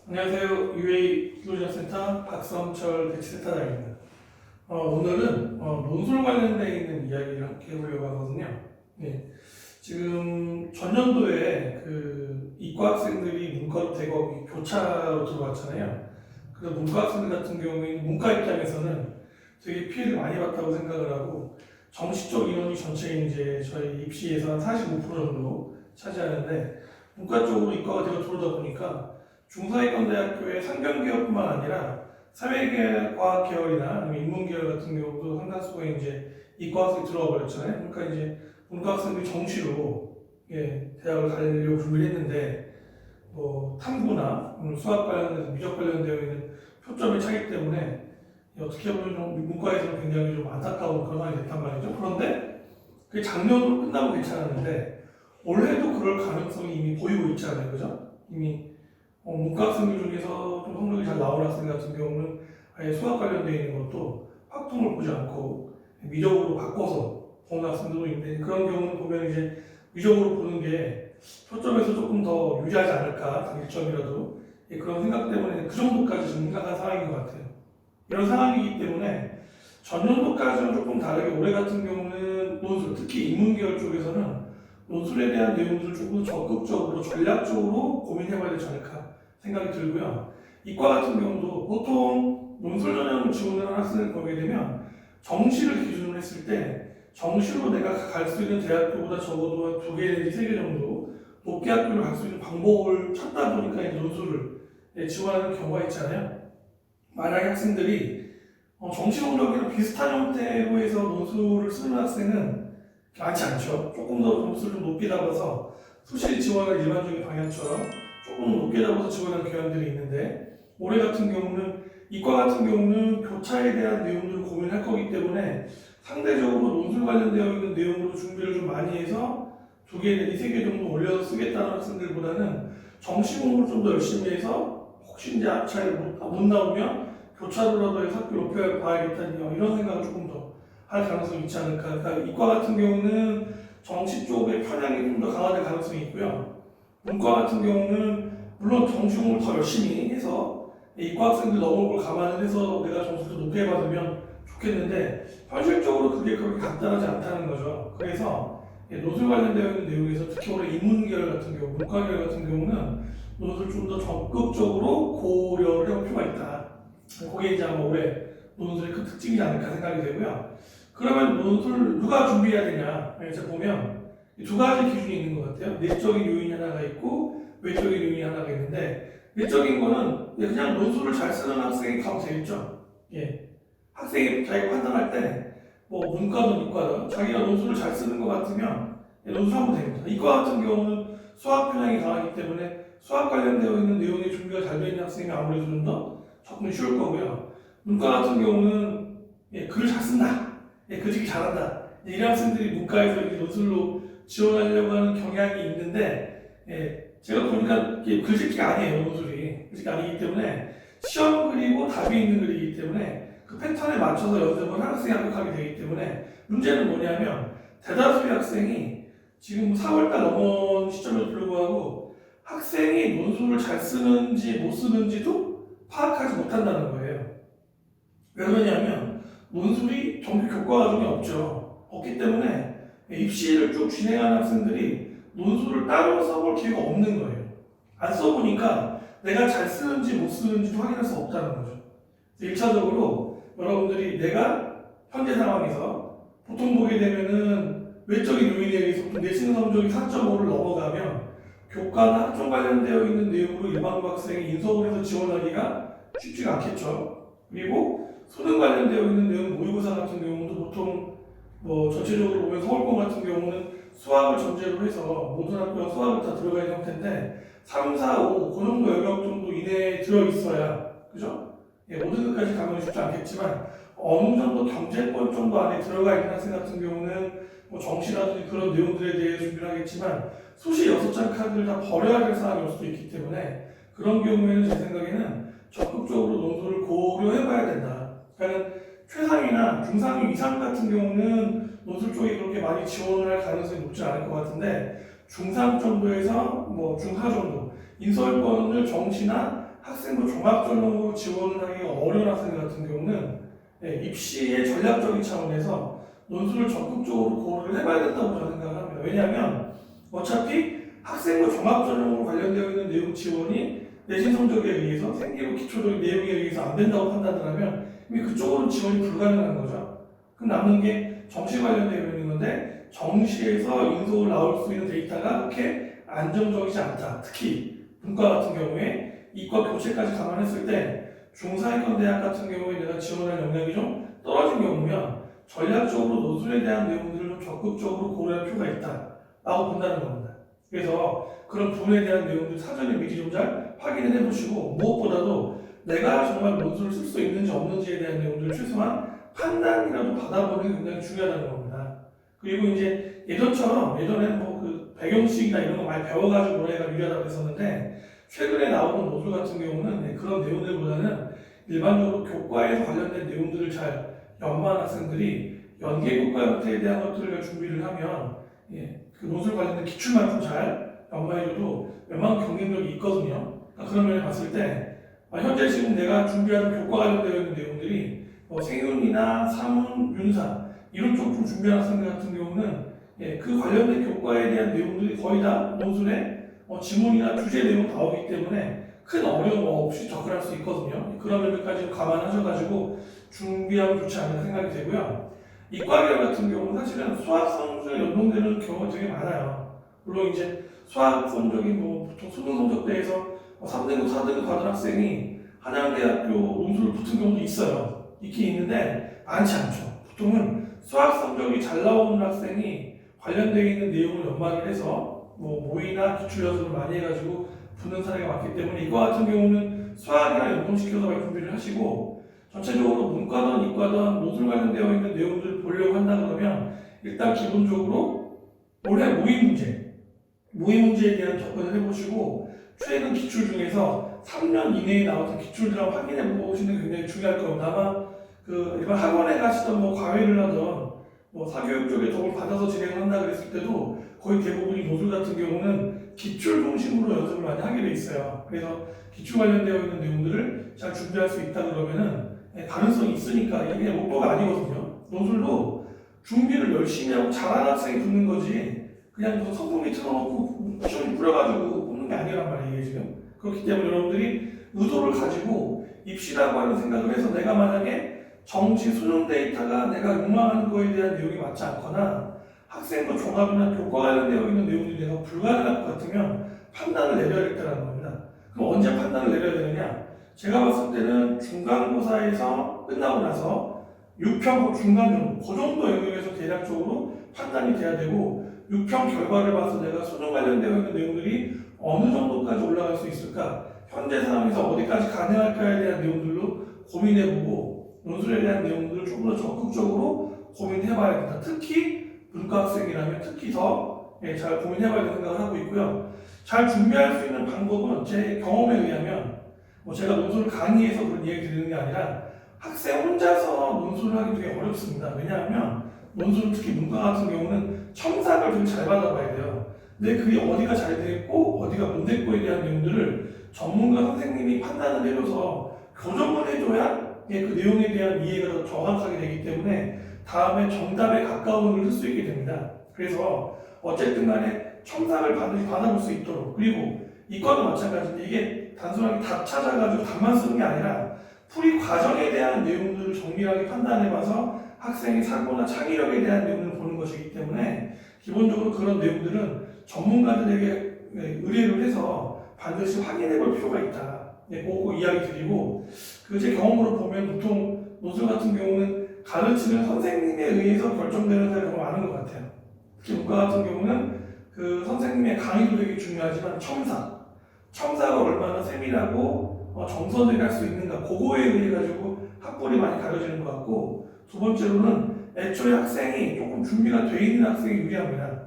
안녕하세요. UA 기술자센터 박성철 배치센터장입니다. 오늘은 논술 관련되어 있는 이야기를 함께 해보려고 하거든요. 네. 지금 전년도에 그 이과 학생들이 문과로 대거 교차로 들어왔잖아요. 그래서 문과 학생들 같은 경우에는 문과 입장에서는 되게 피해를 많이 봤다고 생각을 하고, 정시적 인원이 전체 이제 저희 입시에서 한 45% 정도 차지하는데, 문과 쪽으로 이과가 대거 들어오다 보니까 중사위권대학교의 상경계열뿐만 아니라 사회과학 계열이나 아니면 인문계열 같은 경우도 상당수가 이제 이과 학생이 들어와 버렸잖아요. 그러니까 이제 문과 학생들이 정시로 대학을 가려고 준비를 했는데, 뭐 탐구나 수학 관련해서 미적 관련되어 있는 표점의 차이 때문에 어떻게 보면 좀 문과에서는 굉장히 좀 안타까운 그런 상황이 됐단 말이죠. 그런데 그게 작년으로 끝나고 괜찮았는데 올해도 그럴 가능성이 이미 보이고 있잖아요. 그죠? 이미 문과 학생들 중에서 좀 성적이 잘 나오는 학생 같은 경우는 아예 수학 관련되어 있는 것도 확통을 보지 않고 미적으로 바꿔서 보는 학생들도 있는데, 그런 경우는 보면 이제 미적으로 보는 게 초점에서 조금 더 유리하지 않을까, 단기점이라도. 그런 생각 때문에 그 정도까지 좀 심각한 상황인 것 같아요. 이런 상황이기 때문에 전년도까지는 조금 다르게 올해 같은 경우는 논술, 특히 인문계열 쪽에서는 논술에 대한 내용들을 조금 적극적으로 전략적으로 고민해봐야 되지 않을까 생각이 들고요. 이과 같은 경우도 보통 논술 전형을 지원하는 학생을 보게 되면 정시를 기준으로 했을 때 정시로 내가 갈 수 있는 대학교보다 적어도 2개 내지 3개 정도 높게 학교를 갈 수 있는 방법을 찾다 보니까 이 논술을 지원하는 경우가 있잖아요. 만약에 학생들이 정시 성적이랑 비슷한 형태로 해서 논술을 쓰는 학생은 많지 않죠. 조금 더 점수를 좀 높게 잡아서 수시 지원을 일반적인 방향처럼 조금 높게 잡아서 지원하는 교양들이 있는데, 올해 같은 경우는 이과 같은 경우는 교차에 대한 내용들을 고민할 거기 때문에 상대적으로 논술 관련되어 있는 내용으로 준비를 좀 많이 해서 2개 내지 3개 정도 올려서 쓰겠다는 학생들보다는 정시 공부를 좀 더 열심히 해서 혹시 이제 잘 못 나오면 교차로라도 해서 학교 높여봐야겠다니 이런 생각을 조금 더 할 가능성이 있지 않을까. 그러니까 이과 같은 경우는 정시 쪽의 편향이 좀 더 강화될 가능성이 있고요. 문과 같은 경우는 물론 정시 공부를 더 열심히 해서 이과 학생들 넘어올 걸 감안을 해서 내가 점수를 높게 받으면 좋겠는데, 현실적으로 그게 그렇게 간단하지 않다는 거죠. 그래서 논술 관련되어 있는 내용에서 특히 올해 인문계열 같은 경우, 문과계열 같은 경우는 논술 좀 더 적극적으로 고려를 해볼 필요가 있다. 그게 이제 아마 올해 논술의 큰 특징이지 않을까 생각이 되고요. 그러면 논술 누가 준비해야 되냐? 이제 보면 2가지 기준이 있는 것 같아요. 내적인 요인이 하나가 있고 외적인 요인이 하나가 있는데, 내적인 거는 그냥 논술을 잘 쓰는 학생이 가면 되겠죠. 학생이 자기가 판단할 때 뭐 문과든 이과든 자기가 논술을 잘 쓰는 것 같으면 논술하면 됩니다. 이과 같은 경우는 수학 편향이 강하기 때문에 수학 관련되어 있는 내용의 준비가 잘 되어 있는 학생이 아무래도 좀 더 접근이 쉬울 거고요. 문과 같은 경우는 글을 잘 쓴다, 글짓기 잘한다, 이런 학생들이 문과에서 이렇게 논술로 지원하려고 하는 경향이 있는데, 제가 보니까 글짓기가 아니에요. 논술이 글짓기 아니기 때문에 시험 글이고 답이 있는 글이기 때문에 그 패턴에 맞춰서 연습을 하는 학생이 합격하게 되기 때문에, 문제는 뭐냐면 대다수의 학생이 지금 4월달 넘어온 시점에도 불구하고 학생이 논술을 잘 쓰는지 못 쓰는지도 파악하지 못한다는 거예요. 왜 그러냐면 논술이 정규 교과 과정이 없기 때문에 입시를 쭉 진행하는 학생들이 논술을 따로 써볼 기회가 없는 거예요. 안 써보니까 내가 잘 쓰는지 못 쓰는지도 확인할 수 없다는 거죠. 1차적으로 여러분들이 내가 현재 상황에서 보통 보게 되면은 외적인 요인에 의해서 내신 성적이 4.5를 넘어가면 교과나 학점 관련되어 있는 내용으로 일반고 학생이 인서울을 해서 지원하기가 쉽지가 않겠죠. 그리고 수능 관련되어 있는 내용, 모의고사 같은 경우도 보통 뭐 전체적으로 보면 서울권 같은 경우는 수학을 전제로 해서 모든 학교가 수학을 다 들어가 있는 형태인데 3, 4, 5, 그 정도 영역 정도 이내에 들어있어야, 그죠? 모든 것까지 가면 쉽지 않겠지만 어느 정도 경제권 정도 안에 들어가 있는 학생 같은 경우는 뭐 정시라든지 그런 내용들에 대해 준비를 하겠지만 수시 6장 카드를 다 버려야 될 상황이 올 수도 있기 때문에, 그런 경우에는 제 생각에는 적극적으로 논술을 고려해봐야 된다. 그러니까 최상위나 중상위 이상 같은 경우는 논술 쪽에 그렇게 많이 지원을 할 가능성이 높지 않을 것 같은데, 중상 정도에서 뭐 중하 정도 인서울권을 정시나 학생부 종합전형으로 지원을 하기가 어려운 학생들 같은 경우는 입시의 전략적인 차원에서 논술을 적극적으로 고려를 해봐야 된다고 저는 생각을 합니다. 왜냐하면 어차피 학생부 종합전형으로 관련되어 있는 내용 지원이 내신 성적에 의해서 생기부 기초적인 내용에 의해서 안 된다고 판단을 하면 이미 그쪽으로는 지원이 불가능한 거죠. 그럼 남는 게 정시 관련되어 있는 건데 정시에서 인서울 나올 수 있는 데이터가 그렇게 안정적이지 않다. 특히 문과 같은 경우에 이과 교체까지 감안했을 때 중상위권 대학 같은 경우에 내가 지원할 역량이 좀 떨어진 경우면 전략적으로 논술에 대한 내용들을 좀 적극적으로 고려할 필요가 있다라고 본다는 겁니다. 그래서 그런 부분에 대한 내용들 사전에 미리 좀 잘 확인을 해보시고 무엇보다도 내가 정말 논술을 쓸 수 있는지 없는지에 대한 내용들을 최소한 판단이라도 받아보는 게 굉장히 중요하다는 겁니다. 그리고 이제 예전에는 뭐 그 배경식이나 이런 거 많이 배워가지고 노래가 유리하다고 했었는데 최근에 나오는 논술 같은 경우는 그런 내용들보다는 일반적으로 교과에서 관련된 내용들을 잘 연마한 학생들이 연계교과 형태에 대한 것들을 준비를 하면 그 논술 관련된 기출만큼 잘 연마해줘도 웬만한 경쟁력이 있거든요. 그러니까 그런 면에 봤을 때 현재 지금 내가 준비하는 교과 관련되어 있는 내용들이 생윤이나 사문, 윤사 이런 쪽 좀 준비한 학생들 같은 경우는 그 관련된 교과에 대한 내용들이 거의 다 논술에 지문이나 주제 내용 나오기 때문에 큰 어려움 없이 접근할 수 있거든요. 그런 면들까지 감안하셔가지고 준비하면 좋지 않나 생각이 되고요. 이과계열 같은 경우는 사실은 수학 성적에 연동되는 경우가 되게 많아요. 물론 이제 수학 성적이 보통 수능 성적대에서 3등급, 4등급 받은 학생이 한양대학교 논술을 붙은 경우도 있어요. 있긴 있는데 많지 않죠. 보통은 수학 성적이 잘 나오는 학생이 관련되어 있는 내용을 연마를 해서 모의나 기출 연습을 많이 해가지고 붙는 사례가 많기 때문에 이과 같은 경우는 수학이랑 연동시켜서 준비를 하시고 전체적으로 문과든 이과든 논술 관련되어 있는 내용들을 보려고 한다 그러면 일단 기본적으로 올해 모의 문제에 대한 접근을 해보시고 최근 기출 중에서 3년 이내에 나왔던 기출들을 확인해 보시는 게 굉장히 중요할 겁니다. 아마 일반 학원에 가시던 과외를 하던 사교육 쪽에 도움을 받아서 진행을 한다 그랬을 때도 거의 대부분이 논술 같은 경우는 기출 중심으로 연습을 많이 하게 돼 있어요. 그래서 기출 관련되어 있는 내용들을 잘 준비할 수 있다 그러면은 가능성이 있으니까 이게 목표가 아니거든요. 논술도 준비를 열심히 하고 잘하는 학생이 붙는 거지 그냥 선풍기 틀어놓고 시험이 뿌려가지고 뽑는 게 아니란 말이에요 지금. 그렇기 때문에 여러분들이 의도를 가지고 입시라고 하는 생각을 해서 내가 만약에 정시 수능 데이터가 내가 욕망하는 거에 대한 내용이 맞지 않거나 학생부 종합이나 교과 관련되어 있는 내용들이 내가 불가능할 것 같으면 판단을 내려야겠다는 겁니다. 그럼 언제 판단을 내려야 되느냐? 제가 봤을 때는 중간고사에서 끝나고 나서 6평 중간 정도, 그 정도 영역에서 대략적으로 판단이 돼야 되고 6평 결과를 봐서 내가 수능 관련되어 있는 내용들이 어느 정도까지 올라갈 수 있을까? 현재 상황에서 어디까지 가능할까에 대한 내용들로 고민해보고 논술에 대한 내용들을 조금 더 적극적으로 고민해봐야 된다. 특히 문과 학생이라면 특히 더 잘 고민해봐야 된다고 생각을 하고 있고요. 잘 준비할 수 있는 방법은 제 경험에 의하면 제가 논술을 강의해서 그런 얘기 드리는 게 아니라 학생 혼자서 논술을 하기 되게 어렵습니다. 왜냐하면 논술 특히 문과 같은 경우는 첨삭을 되게 잘 받아봐야 돼요. 근데 그게 어디가 잘 됐고 어디가 못 됐고에 대한 내용들을 전문가 선생님이 판단을 해줘서 교정을 해줘야 그 내용에 대한 이해가 더 정확하게 되기 때문에 다음에 정답에 가까운 걸 쓸 수 있게 됩니다. 그래서 어쨌든 간에 첨삭을 반드시 받아볼 수 있도록 그리고 이과도 마찬가지인데 이게 단순하게 답 찾아가지고 답만 쓰는 게 아니라 풀이 과정에 대한 내용들을 정밀하게 판단해봐서 학생의 사고나 창의력에 대한 내용을 보는 것이기 때문에 기본적으로 그런 내용들은 전문가들에게 의뢰를 해서 반드시 확인해볼 필요가 있다. 그거 이야기 드리고 제 경험으로 보면 보통 논술 같은 경우는 가르치는 선생님에 의해서 결정되는 사례가 많은 것 같아요. 특히 문과 같은 경우는 그 선생님의 강의도 되게 중요하지만 첨삭을 얼마나 세밀하고 정선을 할 수 있는가 그거에 의해 가지고 학벌이 많이 가려지는 것 같고 두 번째로는 애초에 학생이 조금 준비가 돼 있는 학생이 유리합니다.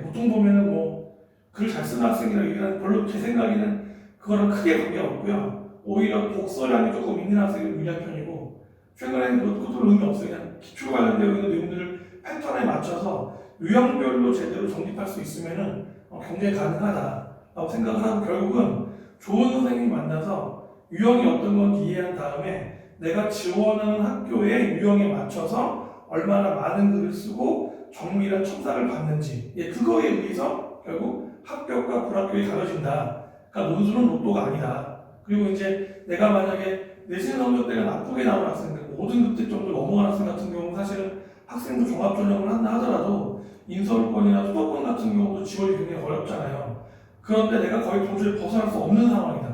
보통 보면은 글 잘 쓰는 학생이라 얘기하는 별로 제 생각에는 그거랑 크게 관계가 없고요. 오히려 독서량이 조금 있는 학생이 유리한 편이고 최근에는 그것도 의미 없어요. 그냥 기출 관련되어 있는 내용들을 패턴에 맞춰서 유형별로 제대로 정립할 수 있으면은 경쟁 가능하다라고 생각을 하고 결국은 좋은 선생님 만나서 유형이 어떤 건지 이해한 다음에 내가 지원하는 학교의 유형에 맞춰서 얼마나 많은 글을 쓰고 정밀한 첨삭을 받는지 그거에 의해서 결국 합격과 불합격이 가려진다. 그러니까 논술은 로또가 아니다. 그리고 이제 내가 만약에 내신 성적대가 나쁘게 나온 학생들, 모든 급식 정도 넘어간 학생 같은 경우는 사실은 학생부 종합전형을 한다 하더라도 인서울권이나 수도권 같은 경우도 지원이 굉장히 어렵잖아요. 그런데 내가 거의 도저히 벗어날 수 없는 상황이다.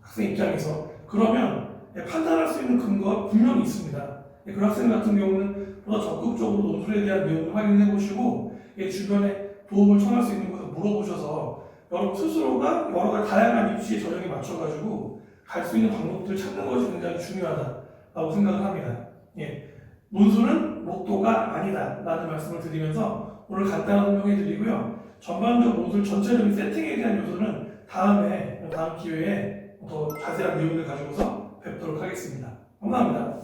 학생 입장에서. 그러면 판단할 수 있는 근거가 분명히 있습니다. 그 학생 같은 경우는 보다 적극적으로 논술에 대한 내용을 확인해 보시고 주변에 도움을 청할 수 있는 곳을 물어보셔서 여러분 스스로가 여러 가지 다양한 입시의 전형에 맞춰가지고 갈 수 있는 방법들을 찾는 것이 굉장히 중요하다라고 생각을 합니다. 논술은 로또가 아니다 라는 말씀을 드리면서 오늘 간단한 설명해 드리고요. 전반적 논술 전체적인 세팅에 대한 요소는 다음 기회에 더 자세한 내용을 가지고서 뵙도록 하겠습니다. 감사합니다.